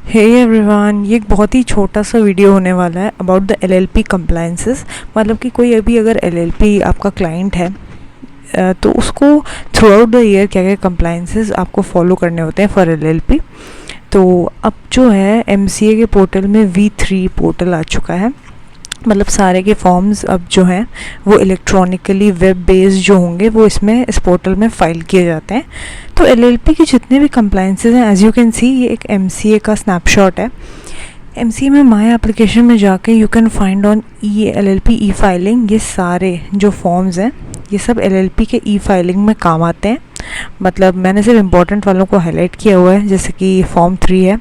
Hey everyone, ये एक बहुत ही छोटा सा वीडियो होने वाला है अबाउट द एलएलपी कंप्लायंसेस। मतलब कि कोई अभी अगर एलएलपी आपका क्लाइंट है तो उसको थ्रू आउट द ईयर क्या क्या कंप्लायंसेस आपको फॉलो करने होते हैं फॉर एलएलपी। तो अब जो है एमसीए के पोर्टल में V3 पोर्टल आ चुका है। मतलब सारे के फॉर्म्स अब जो हैं वो इलेक्ट्रॉनिकली वेब बेस्ड जो होंगे वो इसमें इस पोर्टल में फ़ाइल किए जाते हैं। तो एलएलपी के जितने भी कंप्लायंसेस हैं, एज़ यू कैन सी, ये एक एमसीए का स्नैपशॉट है। एमसीए में माय एप्लीकेशन में जाके you can find on LLP E filing. ये सारे जो फॉर्म्स हैं ये सब एलएलपी के ई फाइलिंग में काम आते हैं। मतलब मैंने सिर्फ इम्पोर्टेंट वालों को हाईलाइट किया हुआ है, जैसे कि फॉर्म 3 है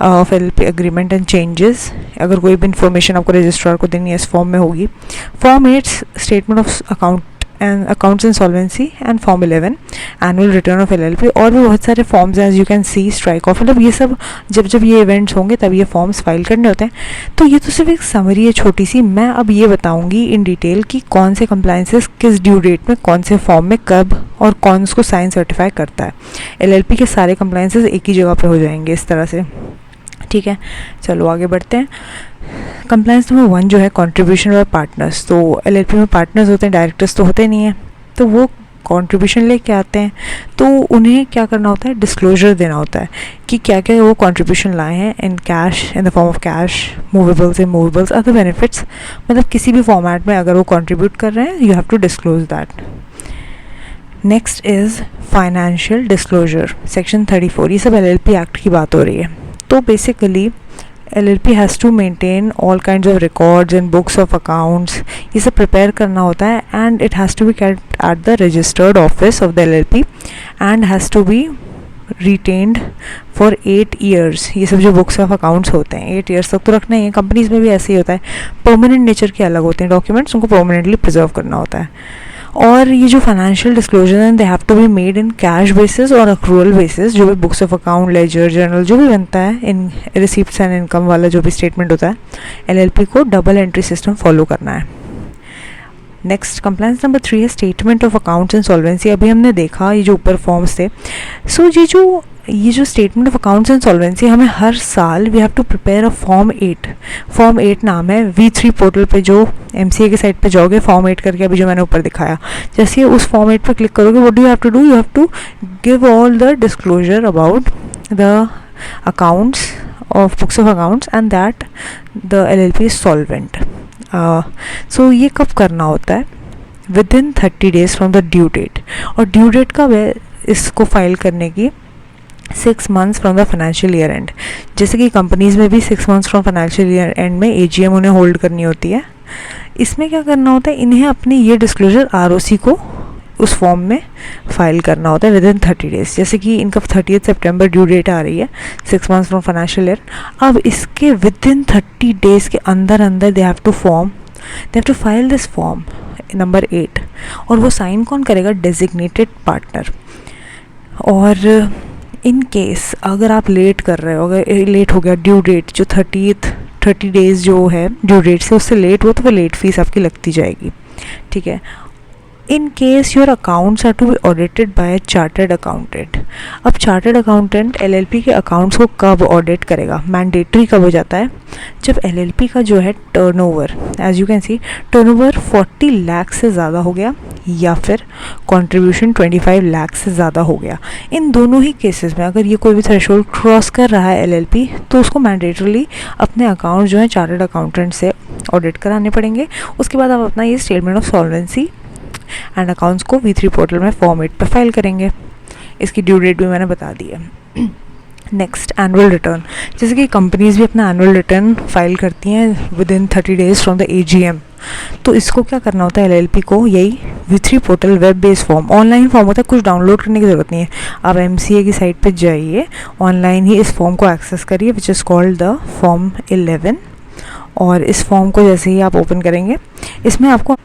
of LLP agreement and changes. अगर कोई भी इन्फॉर्मेशन आपको रजिस्ट्रार को देनी है इस फॉर्म में होगी। Form 8 statement of accounts insolvency and form 11 annual return of LLP. और भी बहुत सारे फॉर्म्स हैं, as you can see, strike off. मतलब ये सब जब ये इवेंट्स होंगे तब ये फॉर्म्स फाइल करने होते हैं। तो ये तो सिर्फ एक समरी है छोटी सी। मैं अब ये बताऊंगी इन डिटेल कि कौन से कंप्लायंसेस किस ड्यू डेट में कौन से फॉर्म में कब और कौन उसको साइन सर्टिफाई करता है। एलएलपी के सारे कंप्लायंसेस एक ही जगह पे हो जाएंगे इस तरह से। ठीक है, चलो आगे बढ़ते हैं। कंप्लायंस नंबर 1 जो है कंट्रीब्यूशन बाय पार्टनर्स। तो एलएलपी में पार्टनर्स होते हैं, डायरेक्टर्स तो होते नहीं हैं, तो वो कंट्रीब्यूशन लेके आते हैं। तो उन्हें क्या करना होता है, डिस्क्लोजर देना होता है कि क्या क्या वो कंट्रीब्यूशन लाए हैं in cash, in the form of cash, movables, immovables, other benefits. मतलब किसी भी फॉर्मेट में अगर वो कंट्रीब्यूट कर रहे हैं, you have to disclose that. Next is financial disclosure, section 34। ये सब एलएलपी एक्ट की बात हो रही है। तो basically LLP has to maintain all kinds of records and books of accounts। ये सब प्रिपेयर करना होता है and it has to be kept at the registered office of the LLP and has to be retained for 8 years। ये सब जो books of accounts होते हैं 8 years तक तो रखना ही है। कंपनीज में भी ऐसे ही होता है, परमानेंट नेचर के अलग होते हैं डॉक्यूमेंट्स, उनको परमानेंटली प्रिजर्व करना होता है। और ये जो फाइनेंशियल डिस्क्लोजर हैं they have to be made in cash basis और अक्रूवल बेसिस। जो भी books of account, ledger, journal जो भी बनता है, इन रिसीप्ट्स एंड इनकम वाला जो भी स्टेटमेंट होता है, एलएलपी को डबल एंट्री सिस्टम फॉलो करना है। नेक्स्ट कंप्लायंस नंबर 3 है statement of accounts and solvency. अभी हमने देखा ये जो ऊपर फॉर्म्स थे। सो ये जो statement of accounts and solvency, हमें हर साल we have to prepare a form 8। Form 8 नाम है। V3 पोर्टल पे जो एमसीए के साइट पे जाओगे, फॉर्म 8 करके अभी जो मैंने ऊपर दिखाया, जैसे उस फॉर्म 8 पे क्लिक करोगे, what do you have to do, you have to give all the disclosure about the accounts of books of accounts and that the LLP is solvent. So ये कब करना होता है, within 30 days from the due date. और due date कब है इसको file करने की, 6 months from the financial year end. जैसे कि कंपनीज़ में भी 6 months from financial year and में AGM उन्हें होल्ड करनी होती है। इसमें क्या करना होता है, इन्हें अपनी ये डिस्क्लोजर ROC को उस फॉर्म में फाइल करना होता है विद इन 30 days। जैसे कि इनका 30 September ड्यू डेट आ रही है, 6 months फ्रॉम फाइनेंशियल ईयर। अब इसके विद इन 30 days के अंदर they have to file this form number 8। और वो साइन कौन करेगा, डेजिग्नेटेड पार्टनर। और इन केस अगर आप लेट कर रहे हो, अगर लेट हो गया ड्यू डेट जो 30 days जो है ड्यू डेट से उससे लेट हो, तो फिर लेट फीस आपकी लगती जाएगी। ठीक है। In case your accounts are to be audited by chartered accountant. अब चार्टर्ड अकाउंटेंट एलएलपी के अकाउंट्स को कब ऑडिट करेगा, मैंडेटरी कब हो जाता है, जब एलएलपी का जो है turnover, as you can see, turnover 40 lakh से ज़्यादा हो गया या फिर कंट्रीब्यूशन 25 लाख से ज़्यादा हो गया। इन दोनों ही केसेस में अगर ये कोई भी थ्रेशोल्ड क्रॉस कर रहा है एलएलपी, तो उसको मैंडेटरली अपने अकाउंट जो है चार्टर्ड अकाउंटेंट से ऑडिट कराने पड़ेंगे। उसके बाद आप अपना ये statement of solvency and accounts को V3 पोर्टल में फॉर्म 8 पर फाइल करेंगे। इसकी ड्यू डेट भी मैंने बता दी है। Next, annual return. जैसे कि कंपनीज भी अपना एनुअल रिटर्न फाइल करती हैं with in 30 days from the AGM। तो इसको क्या करना होता है एलएलपी को, यही V3 portal web based form, online form होता है, कुछ डाउनलोड करने की ज़रूरत नहीं है। आप एमसीए की साइट पे जाइए, ऑनलाइन ही इस फॉर्म को एक्सेस करिए, which is called the form 11। और इस फॉर्म को जैसे ही आप ओपन करेंगे, इसमें आपको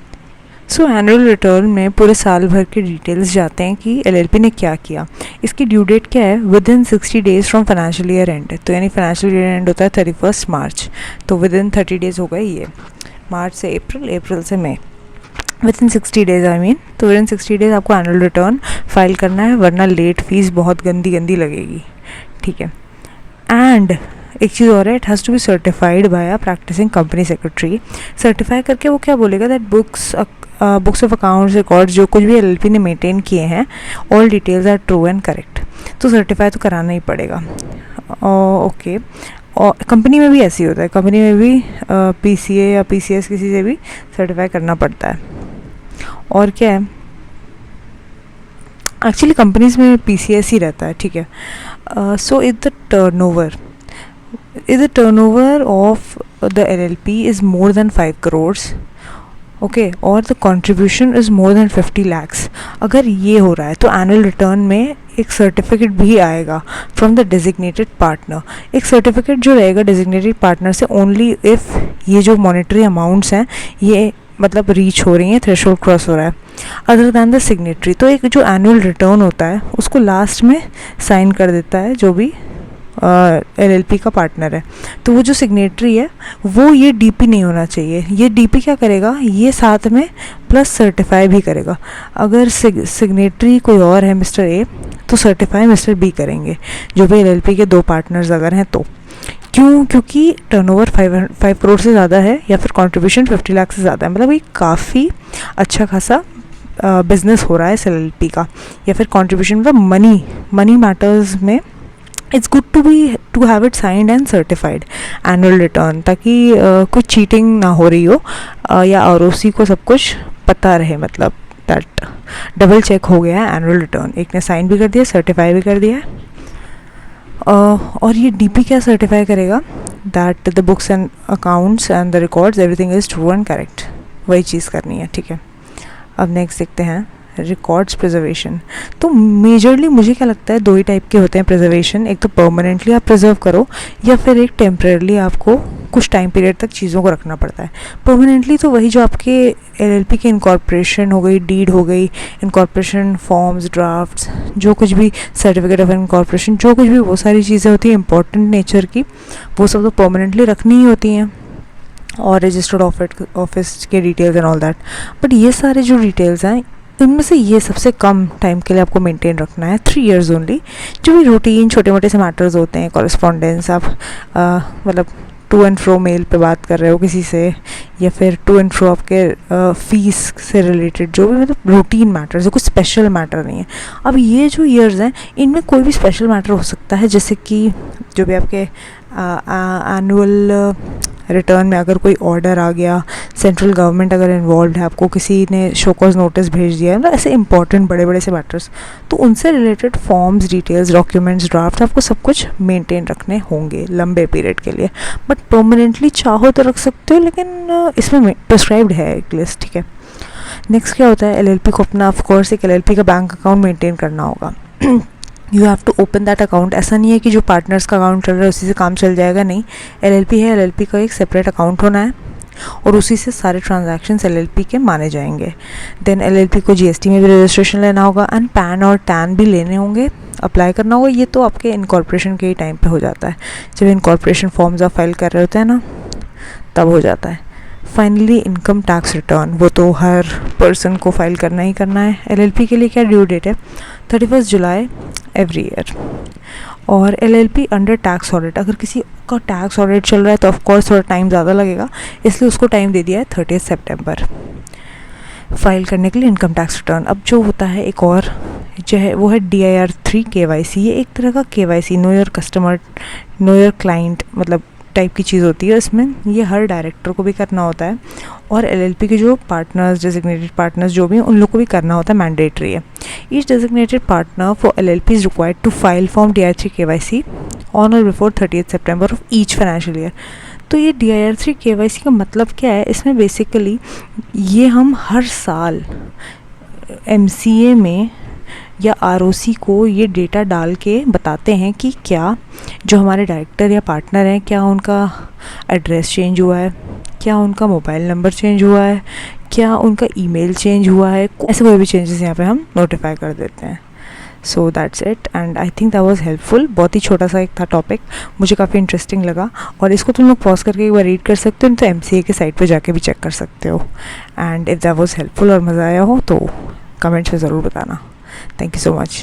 एनुअल रिटर्न में पूरे साल भर के डिटेल्स जाते हैं कि एलएलपी ने क्या किया। इसकी ड्यू डेट क्या है, within 60 days from financial year and. तो यानी फाइनेंशियल ईयर एंड होता है 31 मार्च, तो विद इन 30 days हो गए ये, मार्च से अप्रैल, अप्रैल से मई, within 60 days I mean. तो विद इन 60 days आपको एनुअल रिटर्न फाइल करना है, वरना लेट फीस बहुत गंदी लगेगी। ठीक है। एंड एक चीज़ और है, it has to be certified by a practising company secretary. Certify करके वो क्या बोलेगा, that books of accounts records जो कुछ भी एलएलपी ने मेंटेन किए हैं, all details are true and correct. तो सर्टिफाई तो कराना ही पड़ेगा। ओके, और कंपनी में भी ऐसे ही होता है, कंपनी में भी पीसीए या पीसीएस किसी से भी सर्टिफाई करना पड़ता है। और क्या है, एक्चुअली कंपनीज में पीसीएस ही रहता है, ठीक है। So if the turnover of the LLP is more than 5 crores, okay, और the contribution is more than 50 lakhs, अगर ये हो रहा है तो एनुअल रिटर्न में एक सर्टिफिकेट भी आएगा फ्रॉम द डेजिग्नेटेड पार्टनर। एक सर्टिफिकेट जो रहेगा डेजिग्नेटेड पार्टनर से ओनली इफ़ ये जो मॉनेटरी अमाउंट्स हैं ये मतलब रीच हो रही हैं, थ्रेशोल्ड क्रॉस हो रहा है, अदर दैन द सिग्नेटरी। तो एक जो एनुअल रिटर्न होता है उसको लास्ट में साइन कर देता है जो भी एलएलपी का पार्टनर है। तो वो जो सिग्नेटरी है वो ये डीपी नहीं होना चाहिए। ये डीपी क्या करेगा, ये साथ में प्लस सर्टिफाई भी करेगा। अगर सिग्नेटरी कोई और है मिस्टर ए, तो सर्टिफाई मिस्टर बी करेंगे, जो भी एलएलपी के 2 पार्टनर्स अगर हैं तो। क्यों? क्योंकि टर्नओवर 5 crore से ज़्यादा है या फिर कंट्रीब्यूशन 50 लाख से ज़्यादा है, मतलब ये काफ़ी अच्छा खासा बिजनेस हो रहा है इस एलएलपी का, या फिर कंट्रीब्यूशन मतलब मनी मैटर्स में it's good to have it signed and certified annual return, ताकि कुछ चीटिंग ना हो रही हो या आरओसी को सब कुछ पता रहे, मतलब दैट डबल चेक हो गया है एनुअल रिटर्न, एक ने साइन भी कर दिया, सर्टिफाई भी कर दिया है। और ये डीपी क्या सर्टिफाई करेगा, that the books and accounts and the records everything is true and correct, वही चीज़ करनी है, ठीक है। अब नेक्स्ट देखते हैं रिकॉर्ड्स प्रिजर्वेशन। तो मेजरली मुझे क्या लगता है 2 ही टाइप के होते हैं प्रिजर्वेशन, एक तो परमानेंटली आप प्रिजर्व करो या फिर एक टेम्परेरली आपको कुछ टाइम पीरियड तक चीज़ों को रखना पड़ता है। परमानेंटली तो वही जो आपके एलएलपी की इनकॉर्पोरेशन हो गई, डीड हो गई, इनकॉर्पोरेशन फॉर्म्स, ड्राफ्ट्स, जो कुछ भी सर्टिफिकेट ऑफ इनकॉर्पोरेशन, जो कुछ भी वो सारी चीज़ें होती हैं इंपॉर्टेंट नेचर की, वो सब तो परमानेंटली रखनी ही होती हैं, और रजिस्टर्ड ऑफिस के details and all that. But ये सारे जो डिटेल्स हैं इनमें से ये सबसे कम टाइम के लिए आपको मेंटेन रखना है, 3 years ओनली। जो भी रूटीन छोटे मोटे से मैटर्स होते हैं, कॉरेस्पॉन्डेंस, आप मतलब टू एंड फ्रो मेल पे बात कर रहे हो किसी से, या फिर टू एंड फ्रो आपके फीस से रिलेटेड जो भी मतलब रूटीन मैटर्स है, कुछ स्पेशल मैटर नहीं है। अब ये जो ईयर्स हैं इनमें कोई भी स्पेशल मैटर हो सकता है, जैसे कि जो भी आपके एनुअल रिटर्न में अगर कोई ऑर्डर आ गया, सेंट्रल गवर्नमेंट अगर इन्वॉल्व है, आपको किसी ने शो कॉज नोटिस भेज दिया है, मतलब ऐसे इंपॉर्टेंट बड़े बड़े से मैटर्स, तो उनसे related forms, details, documents, draft आपको सब कुछ मेंटेन रखने होंगे लंबे पीरियड के लिए। बट परमानेंटली चाहो तो रख सकते हो, लेकिन इसमें प्रिस्क्राइब्ड है एक लिस्ट, ठीक है। नेक्स्ट क्या होता है, एलएलपी को अपना ऑफकोर्स एक एलएलपी का बैंक अकाउंट मेंटेन करना होगा। You have to open that account. ऐसा नहीं है कि जो पार्टनर्स का अकाउंट चल रहा है उसी से काम चल जाएगा, नहीं। एलएलपी है, एलएलपी का एक सेपरेट अकाउंट होना है और उसी से सारे ट्रांजैक्शंस एलएलपी के माने जाएंगे। देन एलएलपी को जीएसटी में भी रजिस्ट्रेशन लेना होगा एंड पैन और टैन भी लेने होंगे, अप्लाई करना होगा। ये तो आपके इनकॉर्पोरेशन के ही टाइम पे हो जाता है, जब इनकॉर्पोरेशन फॉर्म्स आप फाइल कर रहे होते हैं ना, तब हो जाता है। फाइनली इनकम टैक्स रिटर्न, वो तो हर पर्सन को फाइल करना ही करना है। एलएलपी के लिए क्या ड्यू डेट है, 31 जुलाई एवरी ईयर। और एलएलपी अंडर टैक्स ऑडिट, अगर किसी का टैक्स ऑडिट चल रहा है तो ऑफकोर्स थोड़ा टाइम ज़्यादा लगेगा, इसलिए उसको टाइम दे दिया है 30 सितंबर फाइल करने के लिए इनकम टैक्स रिटर्न। अब जो होता है एक और जो है वो है DIR 3 KYC। ये एक तरह का KYC, know your customer, know your client मतलब टाइप की चीज़ होती है। इसमें ये हर डायरेक्टर को भी करना होता है और एलएलपी के जो पार्टनर्स, डेजिग्नेटेड पार्टनर्स जो भी हैं उन लोग को भी करना होता है, मैंडेटरी है। Each designated partner for LLP is required to file form DIR 3 KYC on और बिफोर 30 सितंबर ऑफ ईच फाइनेंशियल ईयर। तो ये DIR 3 KYC का मतलब क्या है, इसमें बेसिकली ये हम हर साल MCA में या ROC को ये डेटा डाल के बताते हैं कि क्या जो हमारे डायरेक्टर या पार्टनर हैं, क्या उनका एड्रेस चेंज हुआ है, क्या उनका मोबाइल नंबर चेंज हुआ है, क्या उनका ईमेल चेंज हुआ है, ऐसे कोई भी चेंजेस यहाँ पे हम नोटिफाई कर देते हैं। So that's it and I think that was helpful. बहुत ही छोटा सा एक था टॉपिक, मुझे काफ़ी इंटरेस्टिंग लगा और इसको तुम लोग पॉज करके एक बार रीड कर सकते हो, तो MCA के साइट पे जाके भी चेक कर सकते हो। And if that was helpful और मज़ा आया हो तो कमेंट्स में ज़रूर बताना। Thank you so much.